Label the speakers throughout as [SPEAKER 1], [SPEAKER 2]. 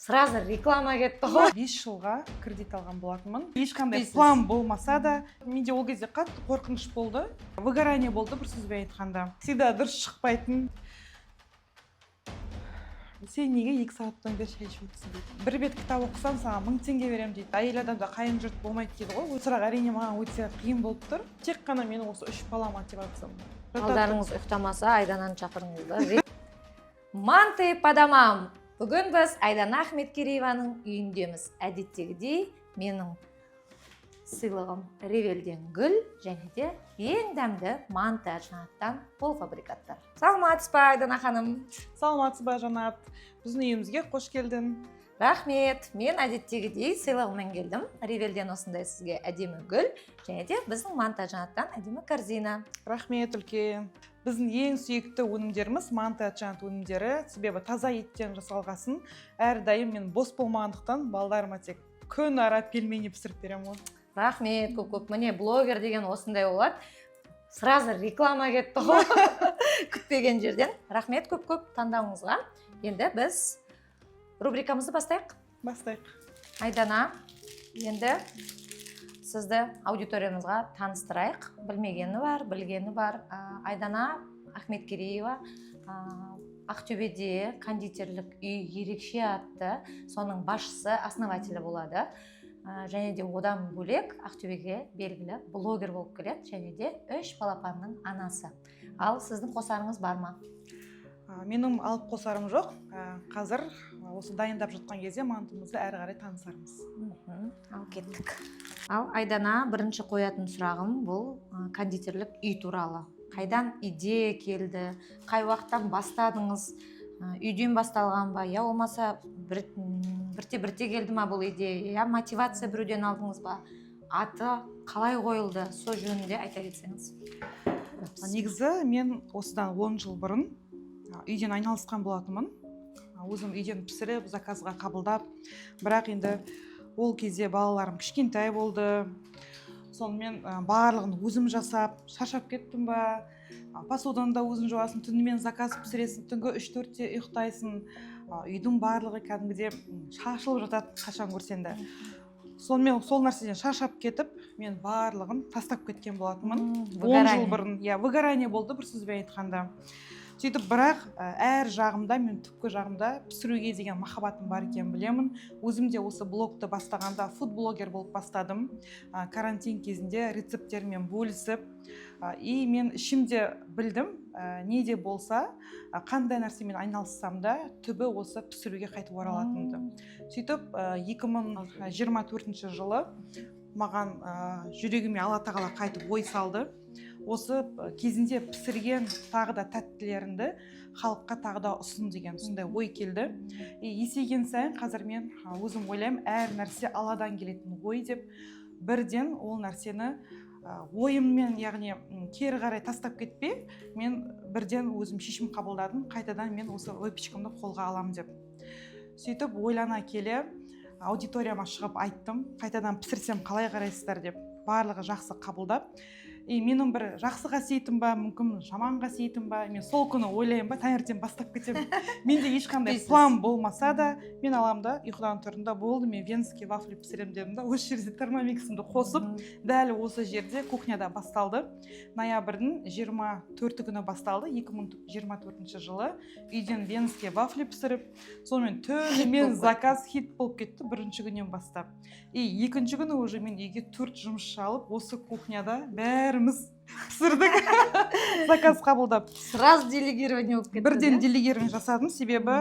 [SPEAKER 1] Сразу реклама кетті ғой.
[SPEAKER 2] 5 жылға кредит алған болатынмын. Ешқандай план болмаса да, менде ол кезде қатты қорқыныш болды. Выгорание болды, бір сөзбен айтқанда. Всегда дұрыс шықпайтын. Сен неге 2 сағаттан бері шай ішіп отырсың дейді. Бір бет кітап оқысам, саған 1000 теңге беремін дейді. Әйел адамда қайын жұрт болмайды дейді ғой. Ол сұрақ әрине маған өте қиын болып тұр. Тек қана менің осы 3 бала мотивациям.
[SPEAKER 1] Алдарыңыз ұйықтамаса, Айдананы шақырыңыздар. Манты по домам. Бүгін біз Айдана Ахметкерееваның үйіндеміз. Әдеттегідей менің сыйлығым Ревелден гүл және де ең дәмді манты Жанаттан полуфабрикаттар. Саламатсыз ба, Айдана ханым?
[SPEAKER 2] Саламатсыз ба, Жанат? Біздің үйімізге қош келдің.
[SPEAKER 1] Рахмет. Мен әдеттегідей сыйлығыммен келдім. Ревелден осындай сізге әдемі гүл және де біздің манты Жанаттан әдемі корзина.
[SPEAKER 2] Рахмет үлкен. Біздің ең сүйікті өнімдеріміз манты Жанат өнімдері, себебі таза еттен жасалғасын. Әрдайым мен бос болмағандықтан балдарыма тек күн ара пельмени пісіріп беремін.
[SPEAKER 1] Рахмет, көп-көп. Міне блогер деген осындай болады. Сразу реклама кетті ғой. Күтпеген жерден. Рахмет көп-көп таңдауыңызға. Енді біз рубрикамызды бастайық.
[SPEAKER 2] Бастайық.
[SPEAKER 1] Айдана, енді сізді аудиториямызға таныстырайық. Білмегені бар, білгені бар. Айдана Ахметкереева Ақтөбеде кондитерлік үй ерекше атты, соның басшысы, основателі болады. Және де одан бөлек Ақтөбеге белгілі блогер болып келеді, және де 3 балапанның анасы. Ал сіздің қосарыңыз бар ма?
[SPEAKER 2] Менің алып қосарым жоқ. Қазір осы дайындап жатқан кезде мантымызды әрі қарай танысармыз.
[SPEAKER 1] Ал кеттік. Ал Айдана, бірінші қоятын сұрағым бұл кондитерлік үй туралы. Қайдан идея келді? Қай уақыттан бастадыңыз? Үйден басталған ба? Я болмаса бірте келді ма бұл идея? Я мотивация біреуден алдыңыз ба? Аты қалай қойылды? Сол жөнінде айта кетсеңіз.
[SPEAKER 2] Негізі мен осыдан 10 жыл бұрын үйден айналысқан болатынмын. Өзім үйден пісіріп, заказға қабылдап, бірақ енді ол кезде балаларым кішкентай болды. Сонымен барлығын өзім жасап, шаршап кеттім ба, посуданы да өзің жуасың, түнімен заказ пісіресің, түнгі 3-4-те ұйықтайсың. Үйдің барлығы кәдімгідей шашылып жатады қашан көрсең де. Сонымен сол нәрседен шаршап кетіп, мен барлығын тастап кеткен болатынмын. 10 жыл бұрын, выгорание болды бір сөзбен айтқанда. Сөйтіп, бірақ әр жағымда, мен түпкі жағымда пісіруге деген махаббатым бар екенін білемін. Өзім де осы блогты бастағанда фуд-блогер болып бастадым. Карантин кезінде рецепттермен бөлісіп, и мен ішімде білдім, не де болса, қандай нәрсемен айналыссам да, түбі осы пісіруге қайтып оралатынымды. Сөйтіп, 2024 жылы маған жүрегіме Алла тағала қайтып ой салды. Осы кезінде пісірген тағы да тәттілерінді халыққа тағы да ұсын деген сондай ой келді. Есейген сайын қазір мен өзім ойлаймын, әр нәрсе Алладан келетін ой деп, бірден ол нәрсені ойыммен, яғни кері қарай тастап кетпей, мен бірден өзім шешім қабылдадым, қайтадан мен осы выпечкамды қолға аламын деп. Сөйтіп ойлана келе аудиторияма шығып айттым, қайтадан пісірсем қалай қарайсыздар деп. Барлығы жақсы қабылдап, менің бір жақсы қасиетім ба, мүмкін жаман қасиетім ба, мен сол күні ойлаймын ба, таңертең бастап кетемін. Менде ешқандай план болмаса да, мен аламын да, ұйқыдан тұрдым болды, мен венский вафли пісіремін дедім да, осы жерде термомиксімді қосып, дәл осы жерде кухняда басталды. Ноябрьдің 24 күні басталды, 2024 жылы үйден венский вафли пісіріп, сонымен түнімен заказ хит болып кетті бірінші күннен бастап. Екінші күні уже мен үйге 4 жұмысшы алып, осы кухняда бәріміз пісірдік. Заказ қабылдап.
[SPEAKER 1] Сразу делегирование болып кетті.
[SPEAKER 2] Бірден делегирование жасадым, себебі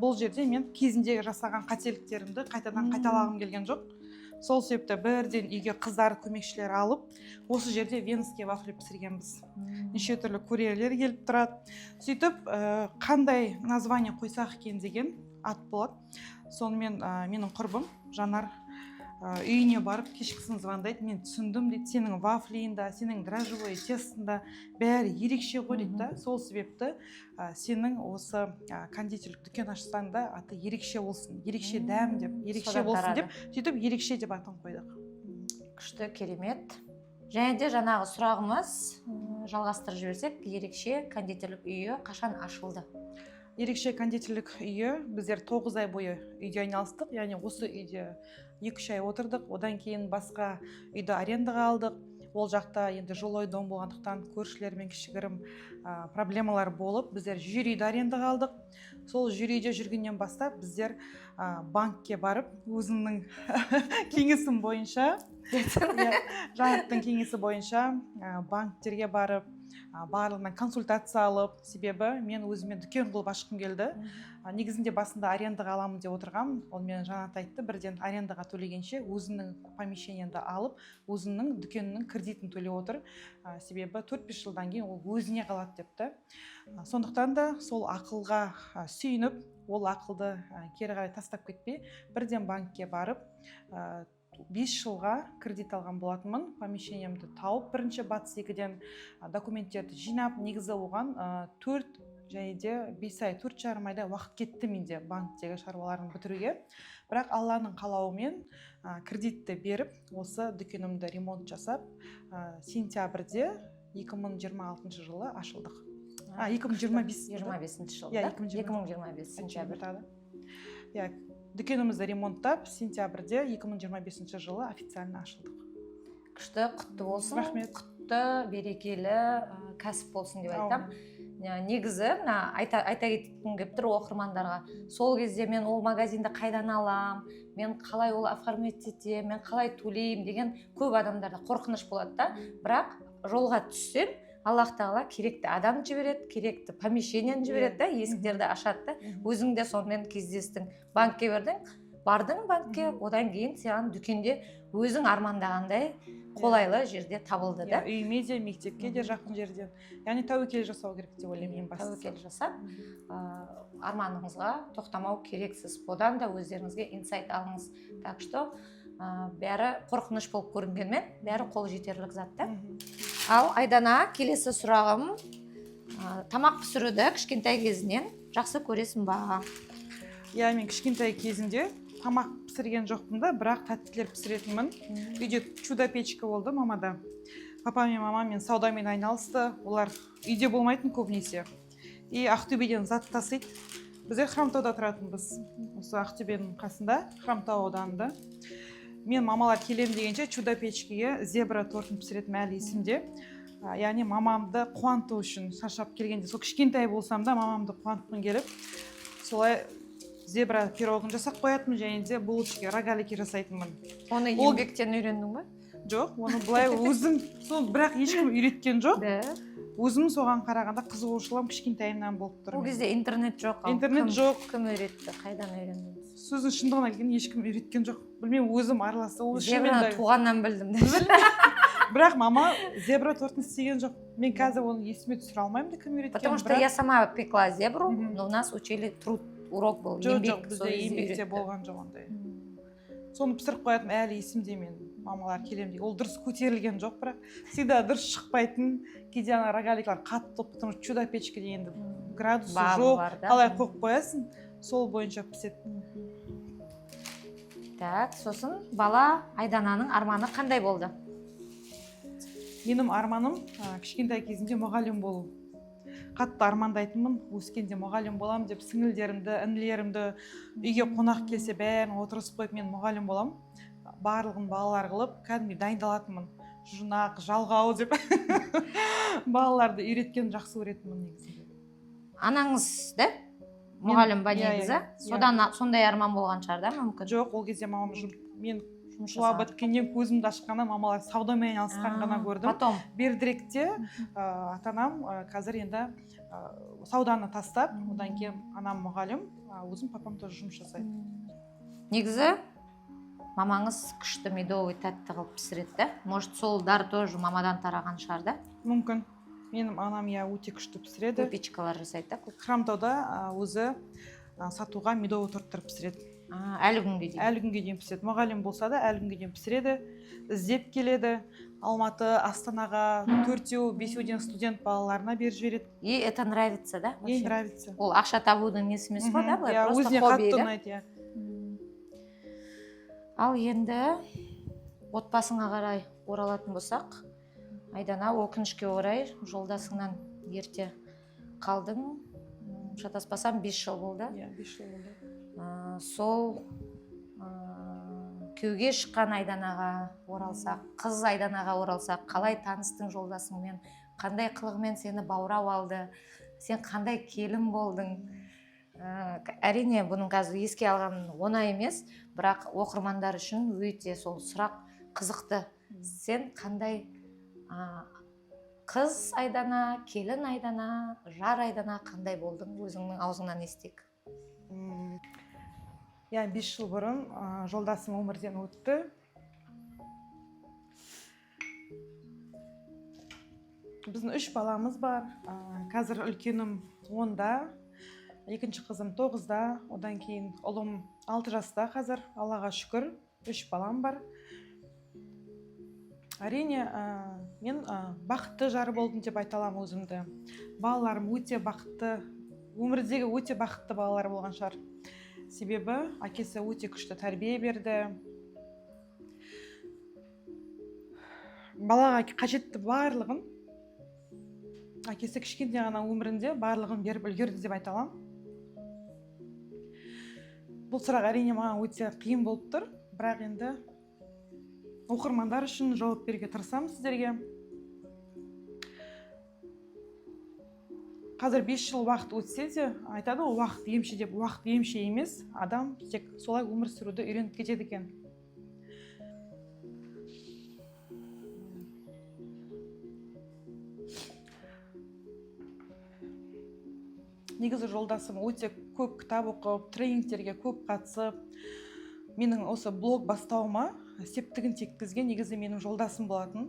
[SPEAKER 2] бұл жерде мен кезінде жасаған қателіктерімді қайтадан қайталағым келген жоқ. Сол себепті бірден үйге қыздар көмекшілер алып, осы жерде венский вафли пісіргенбіз. Неше түрлі курьерлер келіп тұрады. Сөйтіп, қандай название қойсақ екен деген ат болады. Сонымен менің құрбым Жанар үйіне барып кешкісін звондайды, мен түсіндім дейді, сенің вафлиіңда, сенің дрожжевой тестында бәрі ерекше ғой дейді да. Сол себепті сенің осы кондитерлік дүкен ашсаңда аты ерекше болсын, ерекше дәм деп, ерекше болсын деп, сөйтіп ерекше деп атын қойдық.
[SPEAKER 1] Күшті, керемет. Және де жаңағы сұрағымыз жалғастырып жіберсек, ерекше кондитерлік үйі қашан ашылды?
[SPEAKER 2] ерекше кондитерлік үйі біздер 9 ай бойы үйде айналыстық, яғни осы үйде 2-3 ай отырдық, одан кейін басқа үйді арендаға алдық. Ол жақта енді жилой дом болғандықтан көршілермен кішігірім проблемалар болып, біздер жер үйді арендаға алдық. Сол жер үйде жүргеннен бастап біздер банкке барып, өзімнің кеңесім бойынша, Жанаттың кеңесі бойынша банктерге барып, барлығынан консультация алып, себебі мен өзіме дүкен қылып ашқым келді. Негізінде басында арендаға аламын деп отырғам, ол мен Жанат айтты, бірден арендаға төлегенше өзінің помещениеңді алып, өзінің дүкенінің кредитін төлеп отыр. Себебі 4-5 жылдан кейін ол өзіне қалады депті. Сондықтан да сол ақылға сүйініп, ол ақылды кері қарай тастап кетпей, бірден банкке барып, 5 жылға кредит алған болатынмын. Помещениемді тауып, бірінші Батыс 2-ден документтерді жинап, негізі оған 4 және де 5 ай, 4,5 айда уақыт кетті менде банктегі шаруаларын бітіруге. Бірақ Алланың қалауымен кредитті беріп, осы дүкенімді ремонт жасап, сентябрьде 2026 жылы ашылдық.
[SPEAKER 1] 2025 жылы. 2025 сентябрь.
[SPEAKER 2] Дүкенімізді ремонттап, сентябрьде 2025 жылы официально ашылдық.
[SPEAKER 1] Күшті, құтты болсын.
[SPEAKER 2] Рахмет.
[SPEAKER 1] Құтты, берекелі кәсіп болсын деп айтам. Негізі, айта кеткім келіп тұр оқырмандарға. Сол кезде мен ол магазинді қайдан алам, мен қалай ол оформить етем, мен қалай төлеймін деген көп адамдарда қорқыныш болады да. Бірақ жолға түссең, Аллах тағала керекті адам жібереді, керекті помещениені жібереді да, есіктерді ашады да. Өзің де сонымен кездестің. Банкке бардың банкке, одан кейін саған дүкенде өзің армандағандай қолайлы жерде табылды да.
[SPEAKER 2] Үйіме де, мектепке де жақын жерден. Яғни тәуекел жасау керек деп ойлаймын ең бастысы.
[SPEAKER 1] Тәуекел жасап, арманыңызға тоқтамау керексіз. Одан да өздеріңізге инсайт алыңыз. Так что бәрі қорқыныш болып көрінгенмен, бәрі қол жетерлік затты. Ал Айдана, келесі сұрағым, тамақ пісіруді кішкентай кезінен жақсы көресің ба?
[SPEAKER 2] Мен кішкентай кезінде тамақ пісірген жоқпын да, бірақ тәттілер пісіретінмін. Үйде чудо печка болды мамада. Папа мен мама мен саудамен айналысты. Олар үйде болмайтын көбінесе. И Ақтөбеден зат тасиды. Біздер Хромтауда тұратынбыз. Осы Ақтөбенің қасында, Хромтау ауданында. Мен мамалар келем дегенше чудо печкеге зебра тортын пісіретін әлі есімде. Яғни мамамды қуанту үшін шаршап келгенде, сол кішкентай болсам да мамамды қуантқым келіп, солай зебра пирогын жасап қоятын, және де булочки, рогалики жасайтынмын.
[SPEAKER 1] Оны еңбектен үйрендің ба?
[SPEAKER 2] Жоқ, оны былай өзім, бірақ ешкім үйреткен жоқ. Өзім соған қарағанда қызығушылығым кішкентайымнан болып тұр.
[SPEAKER 1] Ол кезде интернет жоқ.
[SPEAKER 2] Интернет жоқ.
[SPEAKER 1] Кім үйретті? Қайдан үйрендіңіз?
[SPEAKER 2] Сөздің шындығына келгенде ешкім үйреткен жоқ. Білмеймін, өзім араласып.
[SPEAKER 1] Зебраны туғаннан білдім.
[SPEAKER 2] Бірақ мама зебра тортын істеген жоқ. Мен қазір оны есіме түсіре алмаймын да кім үйреткен.
[SPEAKER 1] Потому что я сама пекла зебру, но у нас учили труд, урок был.
[SPEAKER 2] Жоқ, бізде еңбекте болған жоқ ондай. Соны пісіріп қоятын әлі есімде мен. Мамалар келем дейді. Ол дұрыс көтерілген жоқ, бірақ всегда дұрыс шықпайтын. Кейде ана рогаликлар қатты болып, потому что чудо печка дегенде градусы жоқ, қалай қойып қоясың, сол бойынша піседі.
[SPEAKER 1] Так, сосын бала Айдананың арманы қандай болды?
[SPEAKER 2] Менің арманым кішкентай кезінде мұғалім болу. Қатты армандайтынмын, өскенде мұғалім болам деп сіңілдерімді, інілерімді үйге қонақ келсе бәрін отырысып қойып мен мұғалім болам. Барлығын балалар қылып, кәдімгі дайындалатынмын. Жұрнақ, жалғау деп балаларды үйреткен жақсы көретінмін негізінде.
[SPEAKER 1] Анаңыз да? Мұғалім ба негізі? Сондай арман болған шығар да мүмкін?
[SPEAKER 2] Жоқ, ол кезде мамам мен шуа біткеннен көзімді ашқанда мамалар саудамен айналысқан ғана көрдім.
[SPEAKER 1] Потом
[SPEAKER 2] Бердіректе ата-анам қазір енді сауданы тастап, одан кейін анам мұғалім, өзім папам тоже жұмыс жасайды.
[SPEAKER 1] Негізі мамаңыз күшті медовый тәтті қылып пісіреді да? Может, сол дар тоже мамадан тараған шығар да?
[SPEAKER 2] Мүмкін. Менің анам өте күшті пісіреді.
[SPEAKER 1] Печкалар жасайды да?
[SPEAKER 2] Хромтауда өзі сатуға медовый торттар пісіреді.
[SPEAKER 1] Әлі күнге дейін?
[SPEAKER 2] Әлі күнге дейін пісіреді. Мұғалім болса да, әлі күнге дейін пісіреді. Іздеп келеді. Алматы, Астанаға 4-5-ден студент балаларына беріп жібереді.
[SPEAKER 1] И это нравится, да?
[SPEAKER 2] Ей нравится.
[SPEAKER 1] Ол ақша табудың несі емес па, да? Просто
[SPEAKER 2] өзіне
[SPEAKER 1] хобби,
[SPEAKER 2] қатты
[SPEAKER 1] да?
[SPEAKER 2] ұнайды.
[SPEAKER 1] Ал енді отбасыңа қарай оралатын болсақ, Айдана, өкінішке орай жолдасыңнан ерте қалдың. шатаспасам 5 жыл болды.
[SPEAKER 2] Иә, 5 жыл болды.
[SPEAKER 1] Сол күйеуге шыққан Айданаға оралсақ, қыз Айданаға оралсақ, қалай таныстың жолдасыңмен, қандай қылығымен сені баурап алды, сен қандай келін болдың? Әрине бұның қазір еске алған оңай емес, бірақ оқырмандар үшін өте сол сұрақ қызықты. Сен қандай қыз Айдана, келін Айдана, жар Айдана қандай болдың, өзіңнің аузыңнан естейік.
[SPEAKER 2] Иә, 5 жыл бұрын жолдасым өмірден өтті. Біздің 3 баламыз бар. Қазір үлкенім 10-да, екінші қызым 9-да, одан кейін ұлым 6 жаста қазір, Аллаға шүкір, 3 балам бар. Әрине, мен бақытты жары болдым деп айта аламын өзімді. Балаларым өте бақытты, өмірдегі өте бақытты балалар болған шығар. Себебі әкесі өте күшті тәрбие берді. Балаға қажетті барлығын әкесі кішкентай ғана өмірінде барлығын беріп үлгерді деп айта аламын. Бұл сұрақ әрине маған өте қиын болып тұр, бірақ енді оқырмандар үшін жауап беруге тырысамын сіздерге. Қазір 5 жыл уақыт өтсе де, айтады ғой, уақыт емші деп, уақыт емші емес, адам тек солай өмір сүруді үйреніп кетеді екен. Негізі жолдасым өте көп кітап оқып, тренингтерге көп қатысып, менің осы блог бастауыма септігін тигізген негізі менің жолдасым болатын.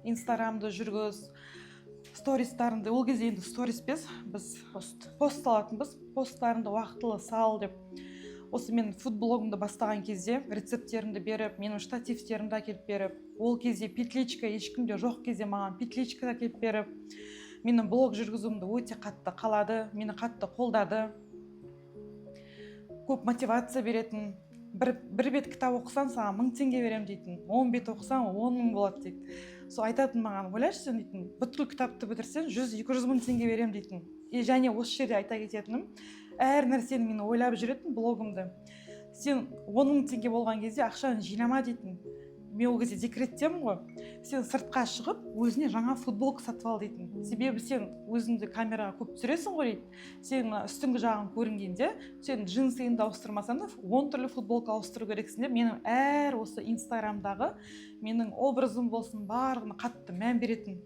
[SPEAKER 2] Инстаграмды жүргіз, стористарынды, ол кезде енді сторис біз пост салатынбыз, посттарынды уақытылы сал деп. Осы мен фудблогымды бастаған кезде рецепттерімді беріп, менің штативтерімді әкеліп беріп, ол кезде петличка ешкімде жоқ кезде маған петличка әкеліп беріп, менің блог жүргізуімді өте қатты қалады, мені қатты қолдады. Көп мотивация беретін. Бір бет кітап оқысаң, саған 1000 теңге берем дейтін. 10 бет оқысаң, 10 000 болады дейді. Сол айтатын маған, ойлашы сен дейтін, бүткіл кітапты бітірсең, 100-200 мың теңге берем дейтін. Және осы жерде айта кететінім, әр нәрсені мені ойлап жүретін блогымды. Сен 10 000 теңге болған кезде ақшаны жинама дейтін. Мен ол кезде декреттемін ғой. Сен сыртқа шығып, өзіне жаңа футболка сатып ал дейтін. Себебі сен өзіңді камераға көп түсіресің ғой дейді. Сен үстіңгі жағын көрінгенде, сен джинсыңды ауыстырмасаң да 10 түрлі футболка ауыстыру керексің деп, менің әр осы инстаграмдағы менің образым болсын, барлығына қатты мән беретін.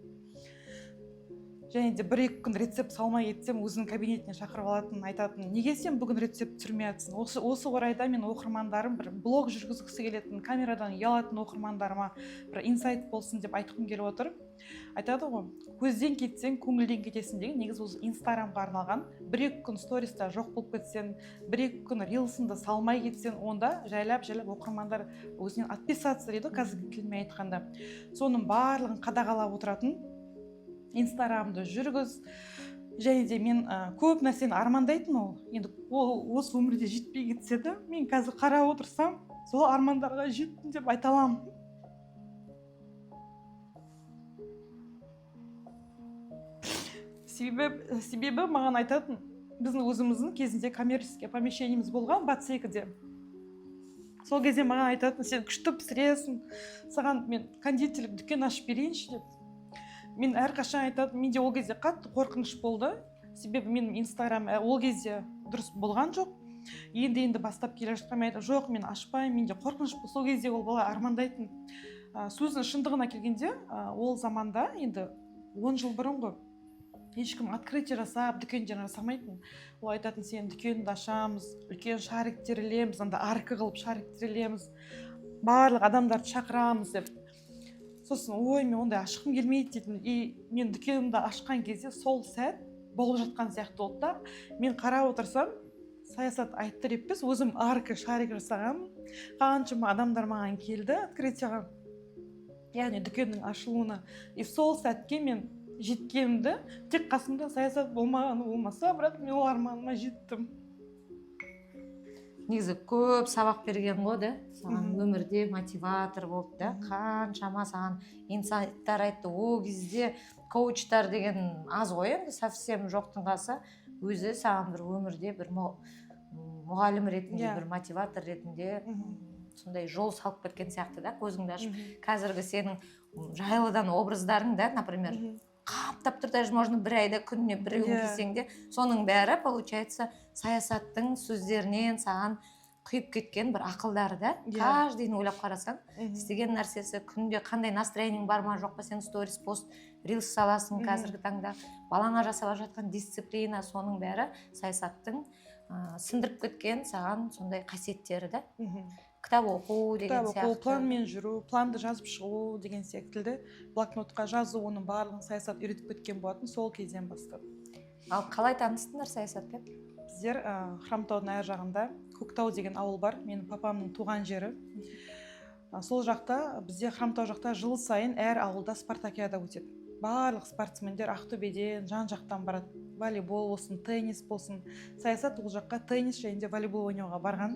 [SPEAKER 2] Және де 1-2 күн рецепт салмай кетсем, өзінің кабинетіне шақырып алатын, айтатын, неге сен бүгін рецепт түсірмей жатсың? Осы орайда мен оқырмандарым бір блог жүргізгісі келетін, камерадан ұялатын оқырмандарыма бір инсайт болсын деп айтқым келіп отыр. Айтады ғой, көзден кетсең, көңілден кетесің деген, негізі осы инстаграмға арналған. 1-2 күн сториста жоқ болып кетсең, 1-2 күн рилсыңды салмай кетсең, онда жайлап оқырмандар өзінен отписаться дейді, қазіргі тілмен айтқанда. Соның барлығын қадағалап отыратын. Инстаграмды жүргіз. Және де мен көп нәрсені армандайтын ол. Енді ол осы өмірде жетпей кетсе де, мен қазір қарап отырсам, сол армандарға жеттім деп айта аламын. Себебі маған айтатын, біздің өзіміздің кезінде коммерческий помещениеміз болған Батыс 2-де. Сол кезде маған айтатын, сен күшті пісіресің, саған мен кондитерлік дүкен ашып берейінші деп. Мен әрқашан айтатын, менде ол кезде қатты қорқыныш болды. Себебі менің инстаграм ол кезде дұрыс болған жоқ. Енді бастап келе жатқан айтты, жоқ, мен ашпаймын, менде қорқыныш. Сол кезде ол бала армандайтын. Сөздің шындығына келгенде, ол заманда енді 10 жыл бұрын ғой. Ешкім открытие жасап, дүкендер жасамайтын. Ол айтатын, сен дүкенді ашамыз, үлкен шариктер ілеміз, анда арка қылып шариктер ілеміз, барлық адамдарды шақырамыз деп. Сосын, ой, мен ондай ашқым келмейді дейтін. Мен дүкенімді ашқан кезде сол сәт болып жатқан сияқты болды да. Мен қарап отырсам, саясат айтты деп біз, өзім арка шарик жасағам. Қаншама адамдар маған келді открытияға. Яғни дүкеннің ашылуына. Сол сәтке мен жеткенімді, тек қасымда саясат болмағаны болмаса, бірақ мен ол арманыма жеттім.
[SPEAKER 1] Негізі көп сабақ берген ғой да, саған өмірде мотиватор болып да, қаншама саған инсайттар айтты. Ол кезде коучтар деген аз ғой енді, совсем жоқтың қасы. өзі саған бір өмірде бір мұғалім ретінде,
[SPEAKER 2] Иә.
[SPEAKER 1] бір мотиватор ретінде сондай жол салып кеткен сияқты да, көзіңді ашып. Қазіргі сенің жайлыдан образдарың да, например, қаптап тұр, даже можно бір айда күніне біреуін
[SPEAKER 2] Иә.
[SPEAKER 1] кисең де, соның бәрі получается саясаттың сөздерінен саған құйып кеткен бір ақылдары да.
[SPEAKER 2] Иә.
[SPEAKER 1] Каждыйын ойлап қарасаң, істеген нәрсесі, күнде қандай настроениең бар ма жоқ па, сен сторис, пост, рилс саласың қазіргі таңда, балаңа жасап жатқан дисциплина, соның бәрі саясаттың сындырып кеткен саған сондай қасиеттері да. Кітап оқу деген
[SPEAKER 2] Кітап
[SPEAKER 1] сияқты.
[SPEAKER 2] оқу, планмен жүру, планды жазып шығу деген секілді блокнотқа жазу, оның барлығын саясат үйретіп кеткен болатын сол кезден бастап.
[SPEAKER 1] Ал қалай таныстыңдар саясатпен?
[SPEAKER 2] Біздер Хромтаудың ар жағында Көктау деген ауыл бар, менің папамның туған жері. Сол жақта, бізде Хромтау жақта жыл сайын әр ауылда спартакиада өтеді. Барлық спортсмендер Ақтөбеден, жан жақтан барады. Волейбол болсын, теннис болсын. Саясат ол жаққа теннис және де волейбол ойнауға барған.